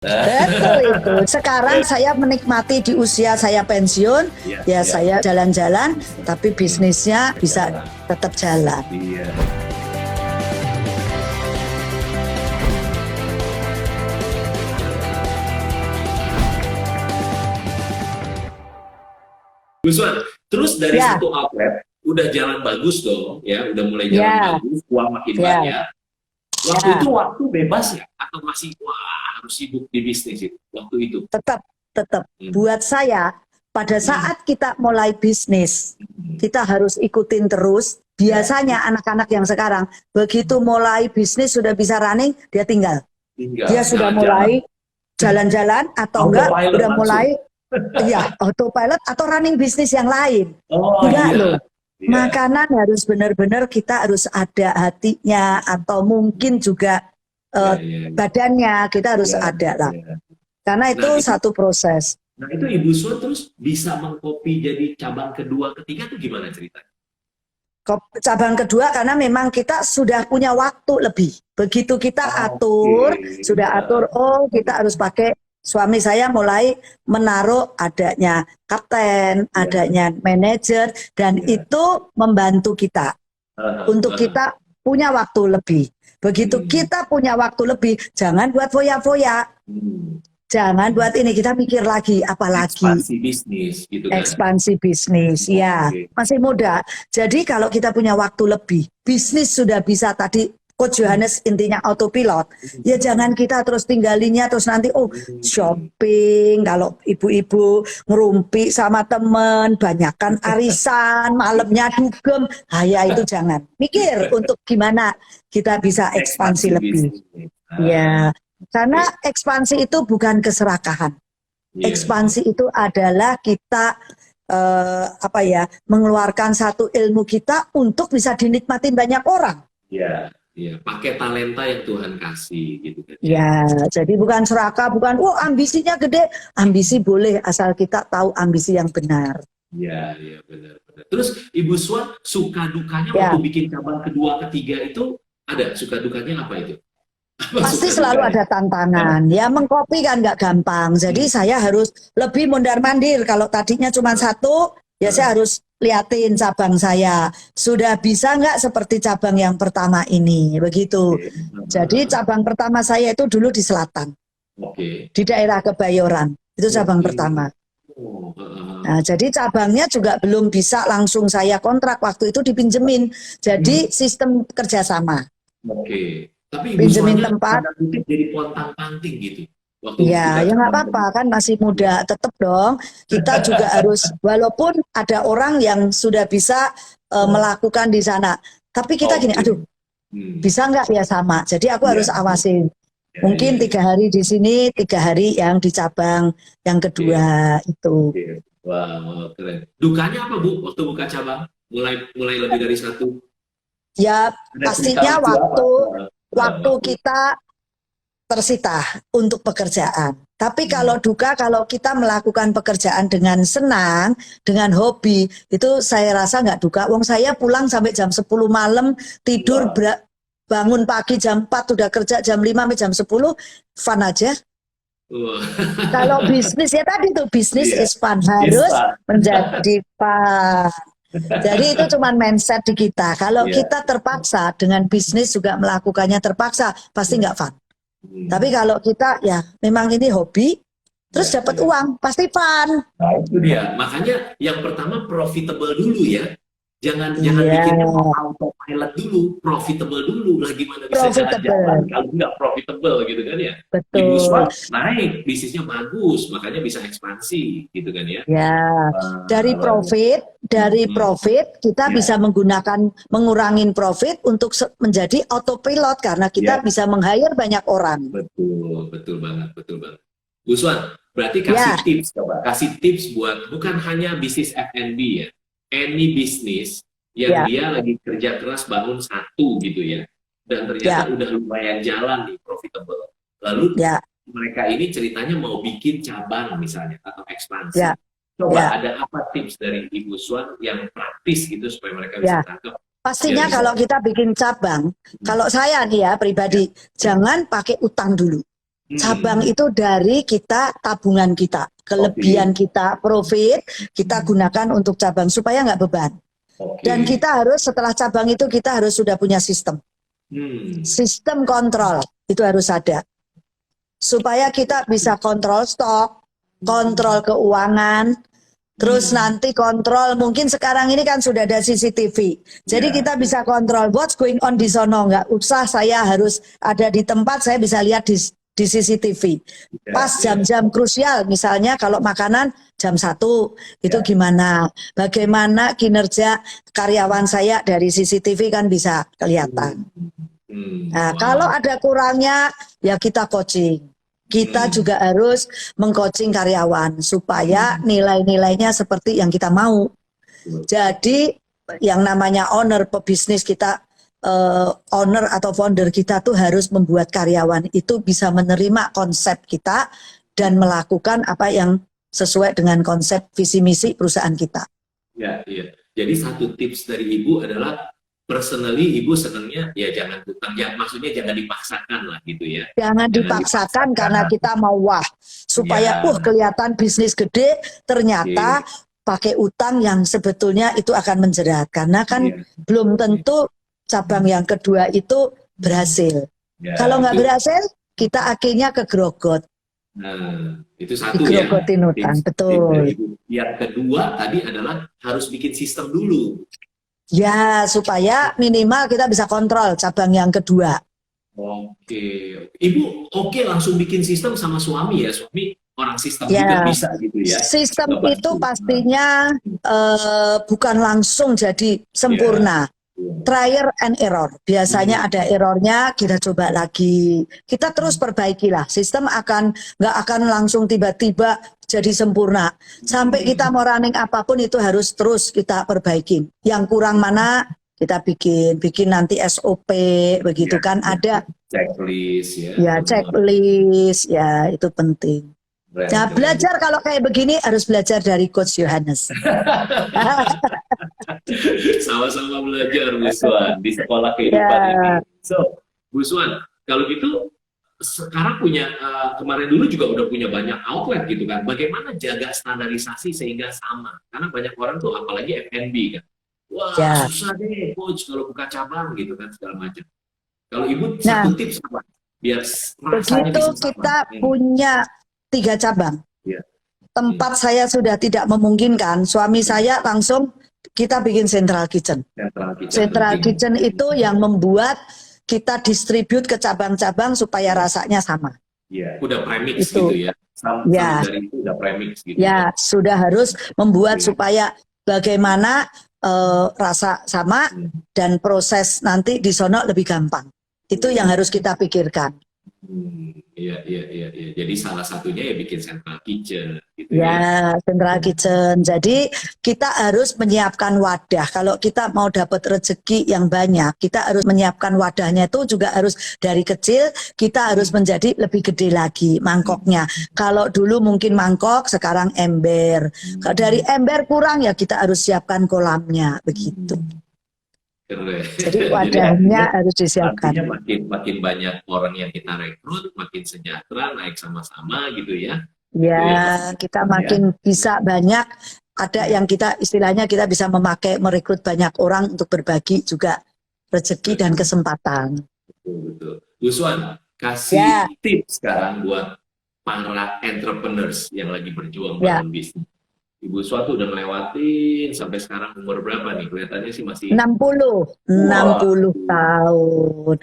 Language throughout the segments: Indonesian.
Betul itu. Sekarang saya menikmati di usia saya pensiun, ya saya jalan-jalan, tapi bisnisnya bisa tetap jalan. Iya. Guswan, terus dari Ya. satu outlet udah jalan bagus dong, ya, udah mulai jalan bagus, uang makin banyak. Waktu itu waktu bebas ya, atau masih harus sibuk di bisnis itu waktu itu? Tetap. Buat saya, pada saat kita mulai bisnis, kita harus ikutin terus. Biasanya anak-anak yang sekarang begitu mulai bisnis sudah bisa running, dia tinggal. Dia sudah mulai jalan-jalan atau enggak udah mulai ya autopilot atau running bisnis yang lain. Enggak loh. Makanan harus benar-benar kita harus ada hatinya atau mungkin juga badannya kita harus ada lah. Karena itu satu proses. Nah itu Ibu Swan terus bisa mengcopy jadi cabang kedua, ketiga tuh gimana ceritanya? Cabang kedua karena memang kita sudah punya waktu lebih. Begitu kita atur, sudah atur, oh kita harus pakai. Suami saya mulai menaruh adanya kapten, adanya manajer, dan itu membantu kita untuk kita punya waktu lebih. Begitu kita punya waktu lebih, jangan buat foya-foya. Jangan buat ini, kita mikir lagi, apalagi. Ekspansi bisnis gitu kan? Ekspansi bisnis, ya. Masih muda. Jadi kalau kita punya waktu lebih, bisnis sudah bisa tadi, Coach Johannes intinya autopilot. Ya jangan kita terus tinggalinnya, terus nanti shopping, kalau ibu-ibu ngerumpi sama temen, banyakkan arisan, malamnya dugem. Ya itu jangan. Mikir untuk gimana kita bisa ekspansi lebih. Ya. Karena ekspansi itu bukan keserakahan. Ekspansi itu adalah kita mengeluarkan satu ilmu kita untuk bisa dinikmatin banyak orang. Iya, pakai talenta yang Tuhan kasih gitu kan. Ya, jadi bukan serakah, bukan ambisinya gede. Ambisi boleh asal kita tahu ambisi yang benar. Iya, benar. Terus Ibu Swan suka dukanya waktu bikin cabang kedua, ketiga itu ada suka dukanya apa itu? Pasti selalu ada tantangan. Ya mengcopy kan nggak gampang. Jadi saya harus lebih mondar-mandir. Kalau tadinya cuma satu, ya saya harus liatin cabang saya. Sudah bisa nggak seperti cabang yang pertama ini? Begitu. Jadi cabang pertama saya itu dulu di selatan. Di daerah Kebayoran. Itu cabang pertama. Nah, jadi cabangnya juga belum bisa langsung saya kontrak. Waktu itu dipinjemin. Jadi sistem kerjasama. Tapi Ibu pinjemin Swan tempat jadi pontang-panting gitu. Ya nggak apa-apa kan masih muda, tetap dong kita juga harus, walaupun ada orang yang sudah bisa melakukan di sana, tapi kita gini, aduh bisa nggak ya sama, jadi aku harus awasin. Mungkin 3 hari di sini, 3 hari yang di cabang yang kedua itu. Wow, keren. Dukanya apa Bu waktu buka cabang? Mulai lebih dari satu? Ya pastinya waktu kita tersita untuk pekerjaan. Tapi kalau duka, kalau kita melakukan pekerjaan dengan senang, dengan hobi, itu saya rasa nggak duka. Wong saya pulang sampai jam 10 malam, tidur, bangun pagi jam 4, udah kerja jam 5 sampai jam 10, fun aja. Kalau bisnis, ya tadi tuh, bisnis is fun, harus menjadi fun. Jadi itu cuma mindset di kita. Kalau kita terpaksa dengan bisnis juga melakukannya terpaksa, pasti nggak fun. Tapi kalau kita ya memang ini hobi, terus dapat uang, pasti fun. Nah itu dia. Makanya yang pertama profitable dulu ya. Jangan bikin autopilot dulu, profitable dulu lah, gimana bisa jalan kalau nggak profitable gitu kan ya. Betul. Ibu Swan naik, bisnisnya bagus, makanya bisa ekspansi gitu kan ya. Dari profit kita bisa mengurangin profit untuk menjadi autopilot karena kita bisa meng-hire banyak orang. Betul banget. Bu Swan, berarti kasih tips buat bukan hanya bisnis F&B ya. Any bisnis yang dia lagi kerja keras bangun satu gitu ya, dan ternyata udah lumayan jalan nih, profitable. Lalu mereka ini ceritanya mau bikin cabang misalnya atau ekspansi. Coba ada apa tips dari Ibu Swan yang praktis gitu supaya mereka bisa tangkap? Pastinya kalau kita bikin cabang, kalau saya nih ya pribadi, jangan pakai utang dulu. Cabang itu dari kita, tabungan kita, kelebihan kita, profit, kita gunakan untuk cabang supaya nggak beban. Dan kita harus setelah cabang itu kita harus sudah punya sistem. Sistem kontrol itu harus ada. Supaya kita bisa kontrol stok, kontrol keuangan, terus nanti kontrol, mungkin sekarang ini kan sudah ada CCTV. Jadi kita bisa kontrol what's going on di sono. Nggak usah saya harus ada di tempat, saya bisa lihat di CCTV. Pas jam-jam krusial, misalnya kalau makanan jam 1, itu gimana? Bagaimana kinerja karyawan saya dari CCTV kan bisa kelihatan. Nah, kalau ada kurangnya, ya kita coaching. Kita juga harus meng-coaching karyawan supaya nilai-nilainya seperti yang kita mau. Jadi yang namanya owner pebisnis kita, owner atau founder kita tuh harus membuat karyawan itu bisa menerima konsep kita dan melakukan apa yang sesuai dengan konsep visi misi perusahaan kita. Ya, iya. Jadi satu tips dari Ibu adalah personally Ibu senangnya ya jangan hutang, ya maksudnya jangan dipaksakan lah gitu ya. Jangan dipaksakan karena kita mau wah supaya kelihatan bisnis gede, ternyata pakai utang yang sebetulnya itu akan menjerat karena kan belum tentu cabang yang kedua itu berhasil. Kalau nggak berhasil, kita akhirnya kegrogot. Nah, itu satu Digrogotin utang, betul. Yang kedua tadi adalah harus bikin sistem dulu. Ya, supaya minimal kita bisa kontrol cabang yang kedua. Oke. Ibu langsung bikin sistem sama suami ya? Suami orang sistem juga bisa gitu ya? Sistem itu pastinya bukan langsung jadi sempurna. Trial and error. Biasanya ada errornya, kita coba lagi. Kita terus perbaikilah. Sistem nggak akan langsung tiba-tiba jadi sempurna. Sampai kita mau running apapun itu harus terus kita perbaikin. Yang kurang mana kita bikin nanti SOP, begitu kan ada. Checklist ya. Ya checklist, ya itu penting. Nah, belajar kalau kayak begini harus belajar dari Coach Yohanes. Sama-sama belajar Bu Suan di sekolah kehidupan ini. So, Bu Suan, kalau gitu sekarang punya kemarin dulu juga udah punya banyak outlet gitu kan. Bagaimana jaga standarisasi sehingga sama? Karena banyak orang tuh apalagi F&B kan. Wah, susah deh Coach kalau buka cabang gitu kan segala macam. Kalau Ibu satu tips apa? Biar rasanya begitu bisa kita sama. punya 3 cabang. Tempat saya sudah tidak memungkinkan, suami saya langsung kita bikin central kitchen. Central kitchen itu yang membuat kita distribute ke cabang-cabang supaya rasanya sama. Udah premix gitu ya. Dari itu udah premix gitu. Ya, sudah harus membuat supaya bagaimana rasa sama dan proses nanti di sono lebih gampang. Itu yang harus kita pikirkan. Iya. Jadi salah satunya ya bikin central kitchen. Gitu central kitchen. Jadi kita harus menyiapkan wadah. Kalau kita mau dapat rezeki yang banyak, kita harus menyiapkan wadahnya itu juga harus dari kecil. Kita harus menjadi lebih gede lagi mangkoknya. Kalau dulu mungkin mangkok, sekarang ember. Kalau dari ember kurang ya kita harus siapkan kolamnya, begitu. Jadi wadahnya harus disiapkan. Artinya makin banyak orang yang kita rekrut, makin sejahtera, naik sama-sama gitu ya. Ya, kita makin bisa banyak. Ada yang kita istilahnya kita bisa merekrut banyak orang untuk berbagi juga rezeki dan kesempatan. Betul. Bu Suan, kasih tips sekarang buat para entrepreneurs yang lagi berjuang dalam bisnis. Ibu Suan tuh udah ngelewatin sampai sekarang umur berapa nih? Kelihatannya sih masih 60 tahun.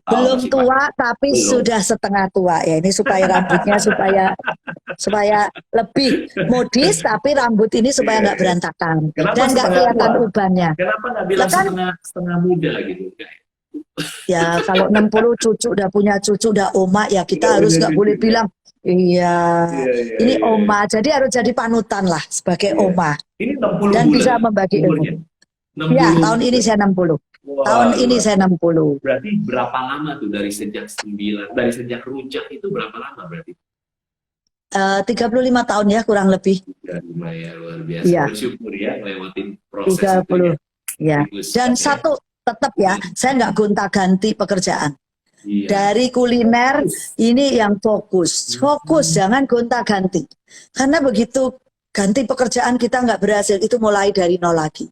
Belum tua tapi sudah setengah tua ya. Ini supaya rambutnya supaya lebih modis tapi rambut ini supaya nggak berantakan. Dan nggak kelihatan ubannya. Kenapa nggak bilang setengah muda gitu? Ya kalau 60 cucu udah punya cucu udah oma ya kita harus nggak boleh bilang iya, ini oma, jadi harus jadi panutan lah sebagai oma. Ini 60 dan bulan bisa membagi ilmu. Ya, tahun ini saya 60. Tahun ini saya 60. Berarti berapa lama tuh dari sejak rujak itu berapa lama berarti? 35 tahun ya kurang lebih. 35 ya, luar biasa. Bersyukur ya ngelewatin proses 30. itu ya. Dan satu tetap ya, saya nggak gonta-ganti pekerjaan. Iya. Dari kuliner ini yang fokus, jangan gonta-ganti. Karena begitu ganti pekerjaan kita nggak berhasil, itu mulai dari nol lagi.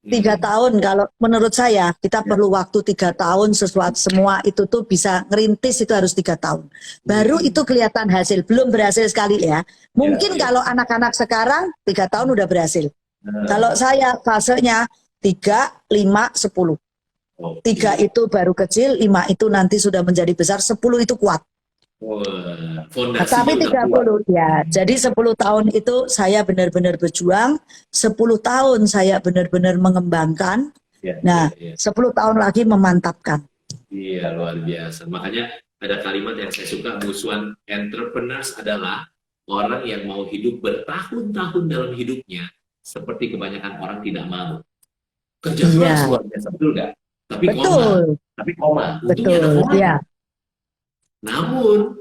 3 tahun kalau menurut saya kita perlu waktu 3 tahun sesuatu semua itu tuh bisa ngerintis itu harus 3 tahun. Baru itu kelihatan hasil, belum berhasil sekali ya. Mungkin kalau anak-anak sekarang 3 tahun udah berhasil. Kalau saya fasenya 3, 5, 10. 3 itu baru kecil, 5 itu nanti sudah menjadi besar, 10 itu kuat. Tapi 30 ya. Jadi 10 tahun itu saya benar-benar berjuang, 10 tahun saya benar-benar mengembangkan. Nah, 10 tahun lagi memantapkan. Iya, luar biasa. Makanya ada kalimat yang saya suka, Bu Swan, entrepreneurs adalah orang yang mau hidup bertahun-tahun dalam hidupnya seperti kebanyakan orang tidak mau. Kerja keras luar biasa, betul nggak? Tapi koma. Untungnya ada koma. Ya. Namun,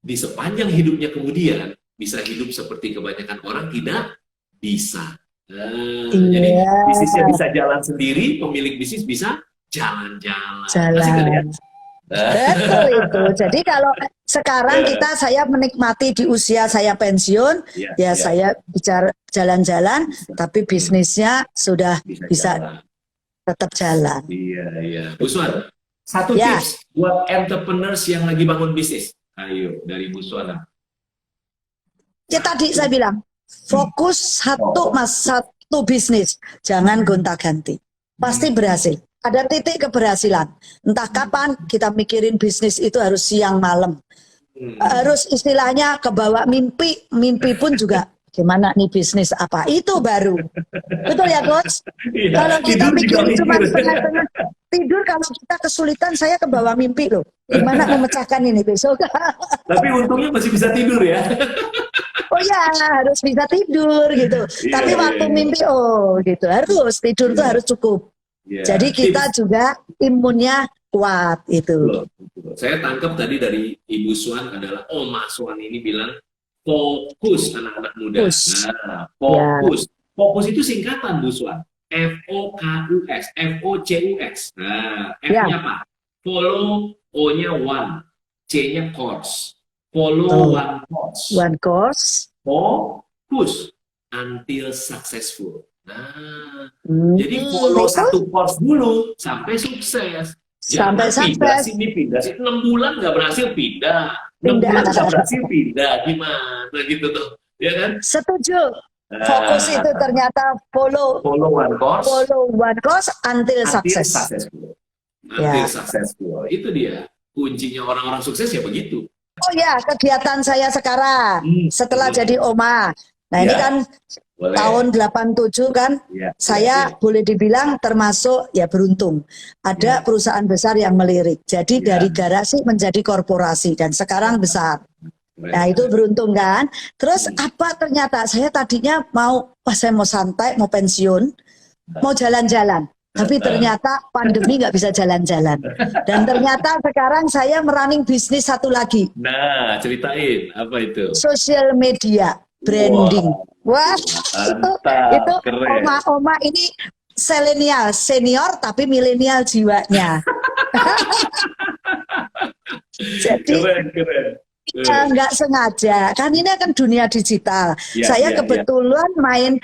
di sepanjang hidupnya kemudian, bisa hidup seperti kebanyakan orang tidak bisa. Jadi, bisnisnya bisa jalan sendiri, pemilik bisnis bisa jalan-jalan. Betul itu. Jadi kalau sekarang saya menikmati di usia saya pensiun, saya bicara jalan-jalan, tapi bisnisnya sudah bisa tetap jalan. Iya. Bu Swan, satu tips buat entrepreneurs yang lagi bangun bisnis. Ayo, dari Bu Swan. Ya tadi saya bilang, fokus satu bisnis, jangan gonta-ganti. Pasti berhasil. Ada titik keberhasilan. Entah kapan kita mikirin bisnis itu harus siang malam. Harus istilahnya kebawa mimpi pun juga. Gimana nih bisnis apa? Itu baru. Betul ya, Coach? Iya, kalau kita mikir cuma setengah-setengah tidur, kalau kita kesulitan, saya kebawa mimpi loh. Gimana memecahkan ini besok? Tapi untungnya masih bisa tidur ya. Oh ya, harus bisa tidur gitu. Tapi waktu mimpi, gitu. Harus tidur tuh harus cukup. Jadi kita juga imunnya kuat itu. Saya tangkap tadi dari Ibu Swan adalah Oma Swan ini bilang, fokus anak-anak muda. Nah, fokus. Fokus itu singkatan, Bu Swan. FOKUS, FOCUX. Nah, F-nya apa? Follow, O-nya one, C-nya course. Follow one course. One course. Fokus until successful. Nah, jadi follow satu course dulu sampai sukses. Sampai sukses. Pindah sih 6 bulan nggak berhasil pindah. 6 bulan nggak berhasil pindah. Gimana gitu tuh, ya kan? Setuju. Fokus itu ternyata follow one course. Follow one course until success. Until successful. Itu dia kuncinya orang-orang sukses ya begitu. Oh ya, kegiatan saya sekarang setelah jadi Oma. Nah ini kan tahun 87 kan, saya boleh dibilang termasuk ya beruntung. Ada perusahaan besar yang melirik. Jadi dari garasi menjadi korporasi dan sekarang besar. Nah itu beruntung kan. Terus apa ternyata saya tadinya pas saya mau santai, mau pensiun, mau jalan-jalan. Tapi ternyata pandemi nggak bisa jalan-jalan. Dan ternyata sekarang saya merunning bisnis satu lagi. Nah, ceritain apa itu? Social media branding. Wah, itu Oma ini selenial, senior tapi milenial jiwanya. Jadi nggak sengaja, kan ini kan dunia digital. Saya kebetulan main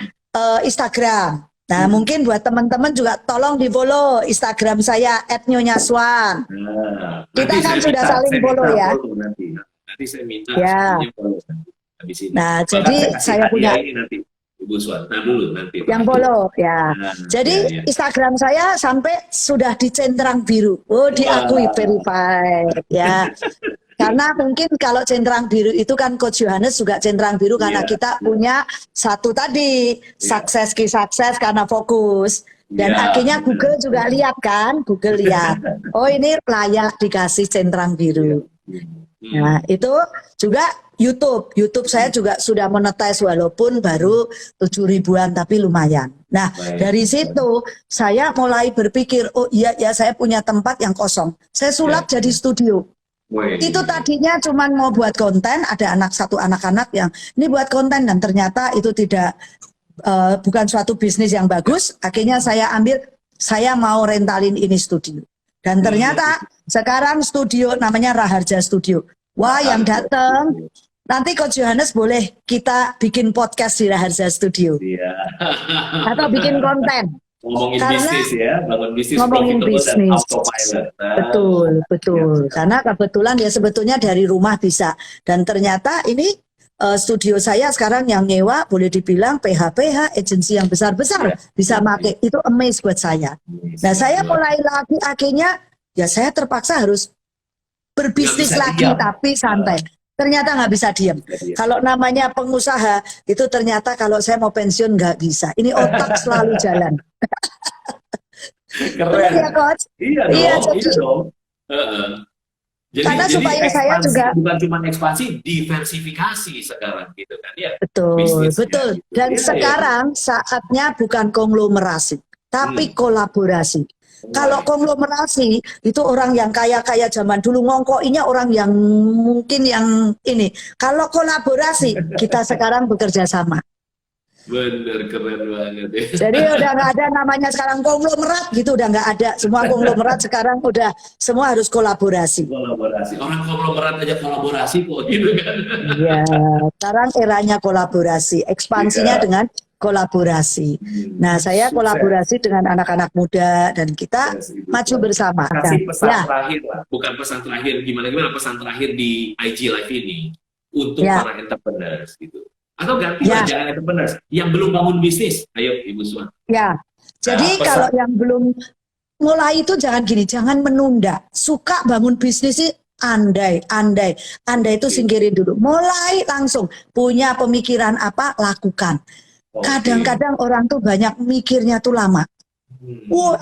Instagram. Nah, mungkin buat teman-teman juga tolong di-follow Instagram saya @nyonyaswan. Kita kan sudah saling follow ya. Nanti saya minta follow habis ini. Nah, jadi saya punya nanti Ibu Swan. Nah, dulu nanti. Yang follow ya. Jadi Instagram saya sampai sudah dicentrang biru. Diakui verified ya. Karena mungkin kalau centrang biru itu kan Coach Yohanes juga centrang biru karena kita punya satu tadi sukses karena fokus. Dan akhirnya Google juga lihat kan, Google lihat. Oh ini layak dikasih centrang biru. Nah itu juga YouTube saya juga sudah monetis walaupun baru 7.000-an tapi lumayan. Nah dari situ saya mulai berpikir, oh iya ya saya punya tempat yang kosong. Saya sulap jadi studio. Itu tadinya cuma mau buat konten, ada satu anak-anak yang ini buat konten dan ternyata itu tidak bukan suatu bisnis yang bagus. Akhirnya saya mau rentalin ini studio. Dan ternyata sekarang studio namanya Raharja Studio. Wah, yang datang nanti Coach Johannes boleh kita bikin podcast di Raharja Studio. Iya. Atau bikin konten. Ngomongin Karena bisnis ya, bangun bisnis ngomongin profitable dan bisnis. autopilot. Nah, Betul. Karena kebetulan ya sebetulnya dari rumah bisa. Dan ternyata ini studio saya sekarang yang nyewa boleh dibilang PH agensi yang besar-besar bisa pakai. Itu amaze buat saya. Nah, saya mulai lagi akhirnya ya saya terpaksa harus berbisnis lagi tapi santai. Ternyata nggak bisa diam. Kalau namanya pengusaha itu ternyata kalau saya mau pensiun nggak bisa. Ini otak selalu jalan. Keren Ya, Coach? Iya dong. Jadi, karena supaya ekspansi, saya juga bukan cuma ekspansi, diversifikasi sekarang gitu kan ya. Betul. Gitu. Dan sekarang saatnya bukan konglomerasi, tapi kolaborasi. Kalau konglomerasi itu orang yang kaya-kaya zaman dulu, ngongkoinya orang yang mungkin yang ini. Kalau kolaborasi kita sekarang bekerja sama. Bener, keren banget ya. Jadi udah nggak ada namanya sekarang konglomerat gitu, udah nggak ada. Semua konglomerat sekarang udah semua harus kolaborasi. Orang konglomerat aja kolaborasi kok gitu kan. Iya, sekarang eranya kolaborasi, ekspansinya dengan kolaborasi. Nah, saya kolaborasi dengan anak-anak muda dan kita maju bersama. Kasih pesan terakhir lah, bukan pesan terakhir gimana pesan terakhir di IG Live ini untuk para entrepreneurs gitu. Atau ganti lah, jangan entrepreneurs yang belum bangun bisnis. Ayo Ibu Swan. Ya, jadi kalau yang belum mulai itu jangan gini, jangan menunda. Suka bangun bisnis sih andai itu singkirin dulu. Mulai langsung punya pemikiran apa, lakukan. Kadang-kadang orang tuh banyak mikirnya tuh lama.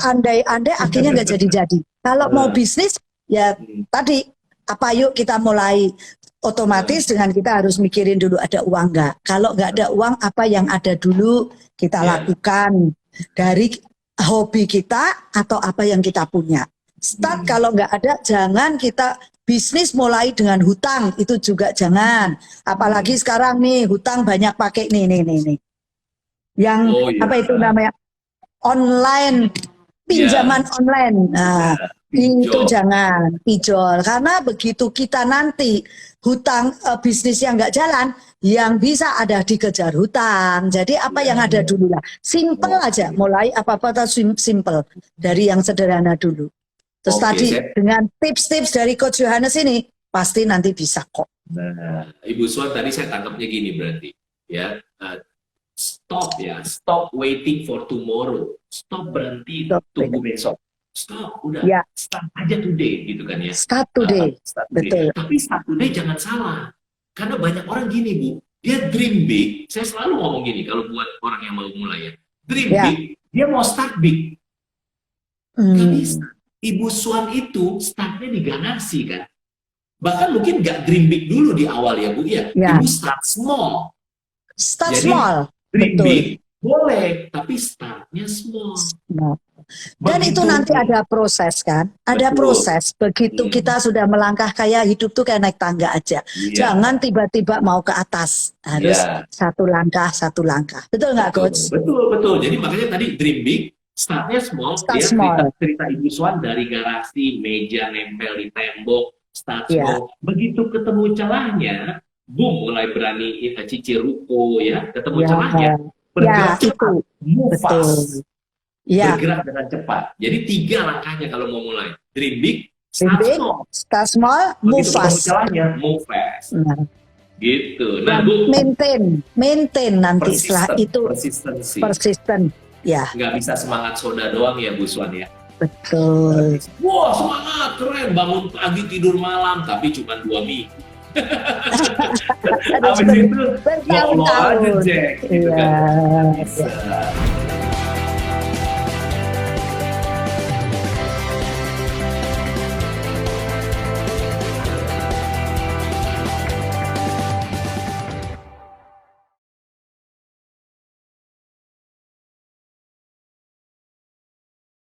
Andai akhirnya nggak jadi-jadi. Kalau mau bisnis ya tadi apa yuk kita mulai. Otomatis dengan kita harus mikirin dulu ada uang nggak. Kalau nggak ada uang, apa yang ada dulu kita lakukan dari hobi kita atau apa yang kita punya. Start kalau nggak ada, jangan kita bisnis mulai dengan hutang, itu juga jangan. Apalagi sekarang nih hutang banyak pakai nih. Yang apa itu namanya online, pinjaman online. Nah, itu jangan pinjol karena begitu kita nanti hutang bisnis yang nggak jalan yang bisa ada dikejar hutang. Jadi apa yang ada dulu lah, simple aja, mulai apa-apa simple dari yang sederhana dulu. Terus tadi dengan tips-tips dari Coach Johannes ini pasti nanti bisa kok. Nah, Ibu Swan tadi saya tangkapnya gini berarti ya, stop waiting for tomorrow, stop berhenti tunggu besok. Stop, udah start aja today gitu kan ya. Start today. Betul. Tapi start today jangan salah. Karena banyak orang gini Bu, dia dream big. Saya selalu ngomong gini kalau buat orang yang mau mulai ya. Dream big, dia mau start big. Gak bisa. Ibu Swan itu startnya di Ganassi kan. Bahkan mungkin gak dream big dulu di awal ya Bu ya. Ibu start small. Start small. Dream big boleh, tapi startnya small. Dan itu nanti ada proses kan, ada proses. Begitu kita sudah melangkah kayak hidup tuh kayak naik tangga aja. Jangan tiba-tiba mau ke atas, harus satu langkah. Betul nggak Coach? Betul. Jadi makanya tadi dream big, startnya small. Cerita Ibu Swan dari garasi, meja nempel di tembok, start small. Begitu ketemu celahnya, boom, mulai berani cicil ruko ya, ketemu celahnya, bergerak cepat, move fast. Bergerak dengan cepat. Jadi 3 langkahnya kalau mau mulai. Dream big, start small, move fast. Move fast. Gitu. Nah, Bu, maintain nanti setelah itu persisten. Ya. Nggak bisa semangat soda doang ya Bu Swan ya. Betul. Wah, semangat, keren, bangun pagi tidur malam, tapi cuma 2 minggu. Habis itu, lo aja Jack. Gitu kan. Bisa.